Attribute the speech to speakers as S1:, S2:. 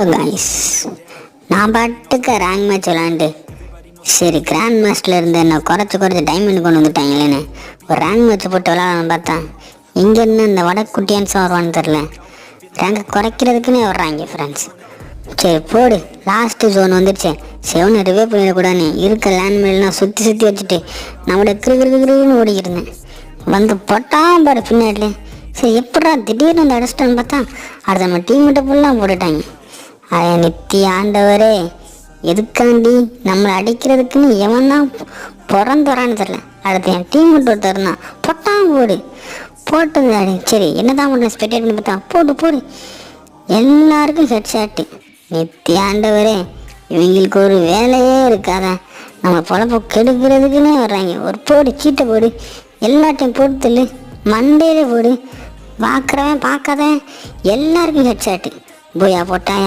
S1: Guys, நான் பாட்டுக்கு rank match விளாண்டு சரி கிராண்ட் மாஸ்டரில் இருந்து என்ன குறைச்சி டைமண்ட் கொண்டு வந்துட்டாங்களேன்னு ஒரு ரேங்க் மேட்ச் போட்டு விளாடலான்னு பார்த்தா இங்கேருந்து இந்த வடக்குட்டியான்ஸும் வருவான்னு தெரில. ரேங்கை குறைக்கிறதுக்குன்னே வர்றாங்க ஃப்ரெண்ட்ஸ். சரி போடு, லாஸ்ட்டு ஜோன் வந்துடுச்சு. செவனை ரிவே பண்ணிடக்கூடாதுன்னு இருக்க லேண்ட்மெல்லாம் சுற்றி வச்சுட்டு நம்மளோட கிருகிருன்னு ஓடிக்கிருந்தேன். வந்து பொட்டாம் பாரு பின்னாடிலே. சரி எப்படா திடீர்னு வந்து அடிச்சிட்டான்னு பார்த்தா அடுத்த நம்ம டீம்கிட்ட ஃபுல்லாக போட்டுட்டாங்க. அதை நித்தி ஆண்டவரே, எதுக்காண்டி நம்மளை அடிக்கிறதுக்குன்னு எவன் தான் பிறந்துறான்னு தெரில. அடுத்து என் டீம் மட்டும் ஒருத்தர் தான் பொட்டாம் போட்டது. சரி என்னதான் பண்ண ஸ்பெக்டேட் பண்ணி பார்த்தா போடு எல்லாருக்கும் ஹெட் ஷாட்டு. நித்தி ஆண்டவரே, இவங்களுக்கு ஒரு வேலையே இருக்காதா, நம்ம பொழப்ப கெடுக்கிறதுக்குன்னே வர்றாங்க. ஒரு போடு சீட்டை போடு, எல்லாத்தையும் போட்டு தள்ளு, மண்டையில போடு, பார்க்குறவன் பார்க்காதவன் எல்லாருக்கும் ஹெட் ஷாட்டு. போயா போட்டாயா.